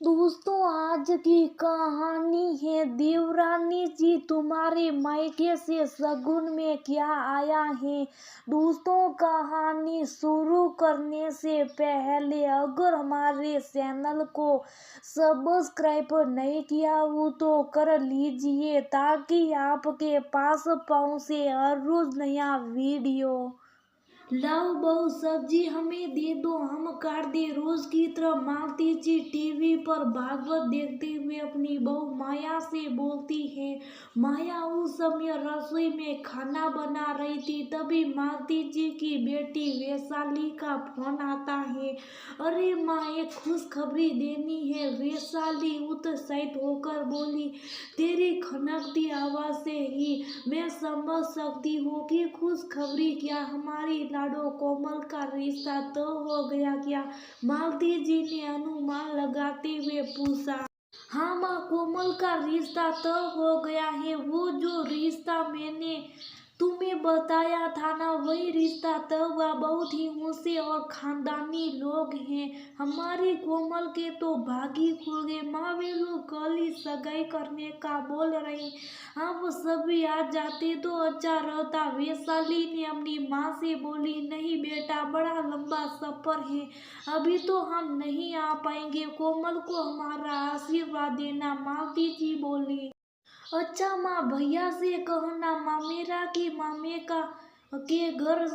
दोस्तों, आज की कहानी है देवरानी जी तुम्हारे मायके से शगुन में क्या आया है। दोस्तों, कहानी शुरू करने से पहले अगर हमारे चैनल को सब्सक्राइब नहीं किया हो तो कर लीजिए ताकि आपके पास पहुंचे हर रोज नया वीडियो। लाओ बहू सब्जी हमें दे दो, हम काट दे। रोज की तरह मालती जी टीवी पर भागवत देखते हुए अपनी बहू माया से बोलती है। माया उस समय रसोई में खाना बना रही थी, तभी मालती जी की बेटी वैशाली का फोन आता है। अरे माँ, एक खुशखबरी देनी है। वैशाली उत्साहित होकर बोली, तेरी खनकती आवाज से ही मैं समझ सकती हूँ कि खुशखबरी क्या। हमारी लाडो कोमल का रिश्ता तो हो गया क्या? मालती जी ने अनुमान लगाते हुए पूछा। हाँ माँ, कोमल का रिश्ता तो हो गया है। वो जो रिश्ता मैंने तुम्हें बताया था ना, वही रिश्ता तो हुआ। बहुत ही ऊंचे और खानदानी लोग हैं। हमारी कोमल के तो भागी खुल गए। माँ, वे लोग कल ही सगाई करने का बोल रही। आप सभी आ जाते तो अच्छा रहता। वैशाली ने अपनी माँ से बोली, नहीं बेटा, बड़ा लंबा सफर है, अभी तो हम नहीं आ पाएंगे। कोमल को हमारा आशीर्वाद देना, मालती जी बोली। अच्छा माँ, भैया से कहना मामेरा की मामेका के घर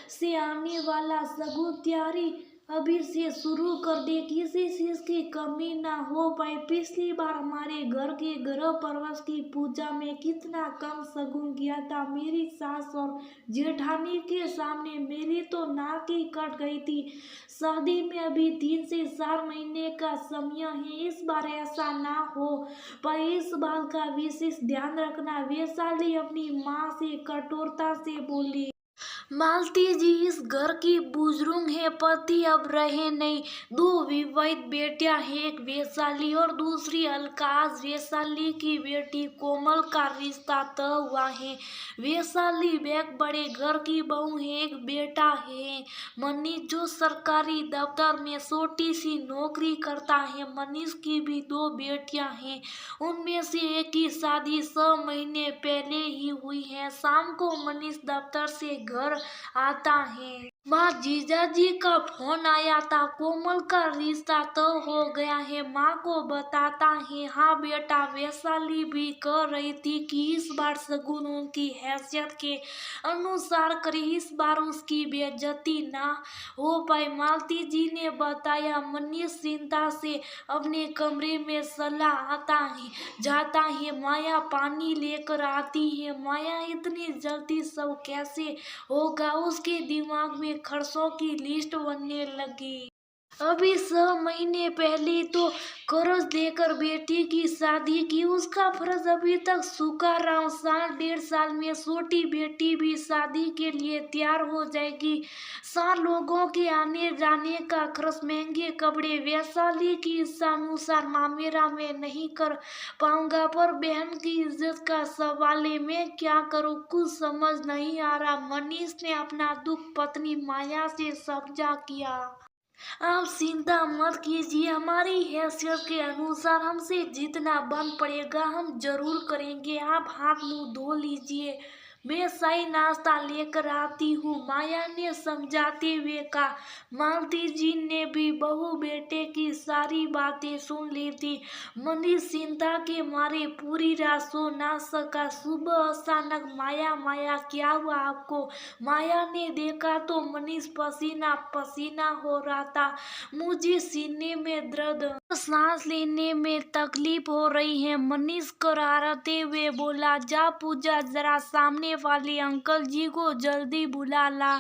से आने वाला शगुन तैयारी अभी से शुरू कर दे, किसी चीज की कमी ना हो पाए। पिछली बार हमारे घर के गृह प्रवेश की पूजा में कितना कम शगुन किया था। मेरी सास और जेठानी के सामने मेरी तो नाक ही कट गई थी। शादी में अभी 3 से 4 महीने का समय है, इस बार ऐसा ना हो पर इस बात का विशेष ध्यान रखना। वैशाली अपनी माँ से कठोरता से बोली। मालती जी इस घर की बुजुर्ग है, पति अब रहे नहीं। 2 विवाहित बेटियां हैं, एक वैशाली और दूसरी अलकाज। वैशाली की बेटी कोमल का रिश्ता तय हुआ है। वैशाली एक बड़े घर की बहू है। एक बेटा है मनीष, जो सरकारी दफ्तर में छोटी सी नौकरी करता है। मनीष की भी 2 बेटियां हैं, उनमें से एक की शादी 6 महीने पहले ही हुई है। शाम को मनीष दफ्तर से घर आता है। माँ, जीजाजी का फोन आया था, कोमल का रिश्ता तो हो गया है। माँ को बताता है। हाँ बेटा, वैशाली भी कह रही थी कि इस बार शगुन उनकी हैसियत के अनुसार करी, इस बार उसकी बेइज्जती ना हो पाए। मालती जी ने बताया। मनीष चिंता से अपने कमरे में चला आता है जाता है। माया पानी लेकर आती है। माया, इतनी जल्दी सब कैसे होगा? उसके दिमाग में खर्चों की लिस्ट बनने लगी। अभी 6 महीने पहले तो कर्ज देकर बेटी की शादी की, उसका फर्ज अभी तक चुका रहा। 1.5 साल में छोटी बेटी भी शादी के लिए तैयार हो जाएगी। 4 लोगों के आने जाने का खर्च, महंगे कपड़े। वैशाली की इच्छा अनुसार मामेरा में नहीं कर पाऊंगा, पर बहन की इज्जत का सवाल है, मैं क्या करूं? कुछ समझ नहीं आ रहा। मनीष ने अपना दुख पत्नी माया से साझा किया। आप चिंता मत कीजिए, हमारी हैसियत के अनुसार हमसे जितना बन पड़ेगा हम जरूर करेंगे। आप हाथ मुंह धो लीजिए, मैं सही नाश्ता लेकर आती हूँ, माया ने समझाते हुए कहा। मालती जी ने भी बहू बेटे की सारी बातें सुन ली थी। मनीष चिंता के मारे पूरी रात सो ना सका। सुबह अचानक माया, माया क्या हुआ आपको? माया ने देखा तो मनीष पसीना पसीना हो रहा था। मुझे सीने में दर्द, सांस लेने में तकलीफ हो रही है, मनीष करारते हुए बोला। जा पूजा, जरा सामने वाले अंकल जी को जल्दी बुला ला।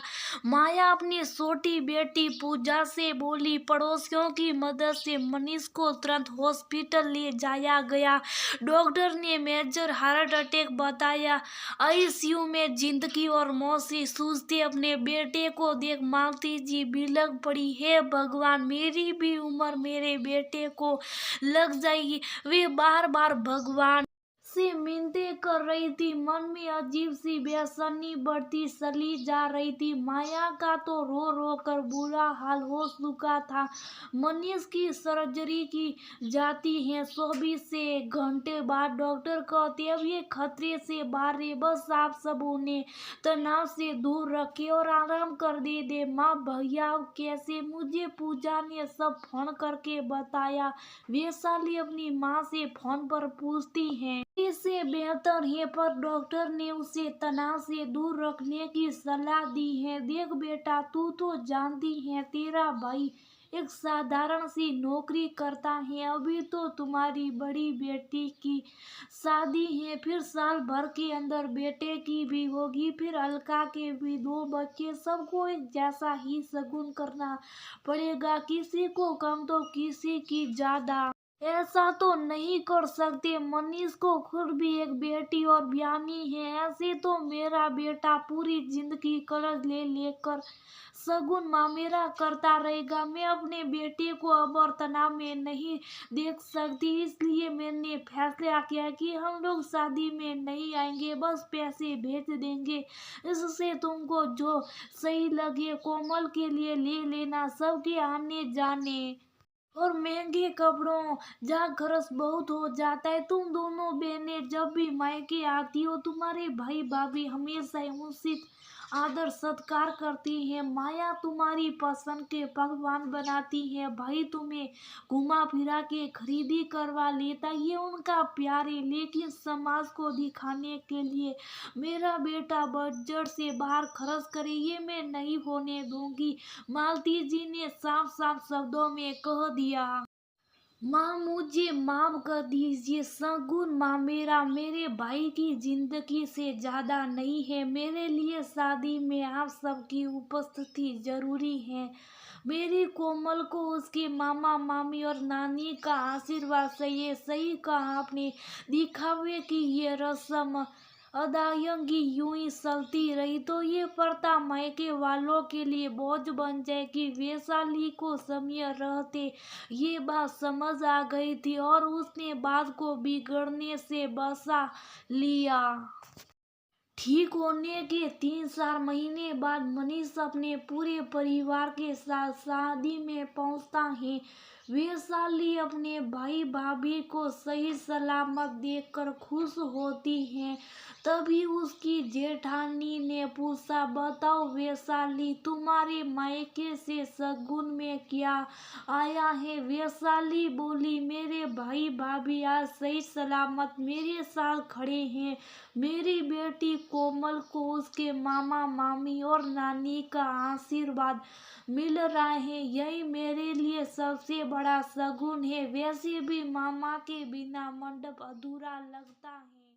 माया अपनी छोटी बेटी पूजा से बोली। पड़ोसियों की मदद से मनीष को तुरंत हॉस्पिटल ले जाया गया। डॉक्टर ने मेजर हार्ट अटैक बताया। आईसीयू में जिंदगी और मौत से जूझते अपने बेटे को देख मालती जी बिलख पड़ी। है भगवान, मेरी भी उम्र मेरे बेटे को लग जाएगी। वे बार बार भगवान से मिन्नतें कर रही थी। मन में अजीब सी बेचैनी बढ़ती चली जा रही थी। माया का तो रो रो कर बुरा हाल हो चुका था। मनीष की सर्जरी की जाती है 24 से घंटे बाद। डॉक्टर कहते अब ये खतरे से बाहर है, बस आप सब उन्हें तनाव से दूर रखे और आराम कर दे। माँ भैया अब कैसे? मुझे पूजा ने सब फोन करके बताया। वैशाली अपनी माँ से फोन पर पूछती है। इससे बेहतर है, पर डॉक्टर ने उसे तनाव से दूर रखने की सलाह दी है। देख बेटा, तू तो जानती है तेरा भाई एक साधारण सी नौकरी करता है। अभी तो तुम्हारी बड़ी बेटी की शादी है, फिर साल भर के अंदर बेटे की भी होगी, फिर अलका के भी 2 बच्चे। सबको एक जैसा ही शगुन करना पड़ेगा, किसी को कम तो किसी की ज्यादा। ऐसा तो नहीं कर सकते। मनीष को खुद भी एक बेटी और बयानी है। ऐसे तो मेरा बेटा पूरी जिंदगी कर्ज ले लेकर शगुन मामेरा करता रहेगा। मैं अपने बेटे को अब और तनाव में नहीं देख सकती, इसलिए मैंने फैसला किया कि हम लोग शादी में नहीं आएंगे, बस पैसे भेज देंगे। इससे तुमको जो सही लगे कोमल के लिए ले लेना। सबके आने जाने और महंगे कपड़ों जहाँ खर्च बहुत हो जाता है। तुम दोनों बहनें जब भी मायके आती हो, तुम्हारे भाई भाभी हमेशा उचित आदर सत्कार करती है। माया तुम्हारी पसंद के पकवान बनाती है, भाई तुम्हें घुमा फिरा के खरीदी करवा लेता। ये उनका प्यार है, लेकिन समाज को दिखाने के लिए मेरा बेटा बजट से बाहर खर्च करे, ये मैं नहीं होने दूंगी। मालती जी ने साफ साफ शब्दों में कह दिया। माँ मुझे माफ कर दीजिए। शगुन मामेरा मेरे भाई की जिंदगी से ज्यादा नहीं है। मेरे लिए शादी में आप सबकी उपस्थिति जरूरी है। मेरी कोमल को उसके मामा मामी और नानी का आशीर्वाद चाहिए। सही कहा आपने। दिखावे की ये रस्म अदायगी यूं ही चलती रही तो ये प्रथा मायके वालों के लिए बोझ बन जाएगी। वैशाली को समय रहते ये बात समझ आ गई थी और उसने बात को बिगड़ने से बचा लिया। ठीक होने के 3-4 महीने बाद मनीष अपने पूरे परिवार के साथ शादी में पहुंचता है। वैशाली अपने भाई भाभी को सही सलामत देखकर खुश होती है। तभी उसकी जेठानी ने पूछा, बताओ वैशाली, तुम्हारे मायके से शगुन में क्या आया है? वैशाली बोली, मेरे भाई भाभी आज सही सलामत मेरे साथ खड़े हैं। मेरी बेटी कोमल को उसके मामा मामी और नानी का आशीर्वाद मिल रहा है, यही मेरे लिए सबसे बड़ा शगुन है। वैसे भी मामा के बिना मंडप अधूरा लगता है।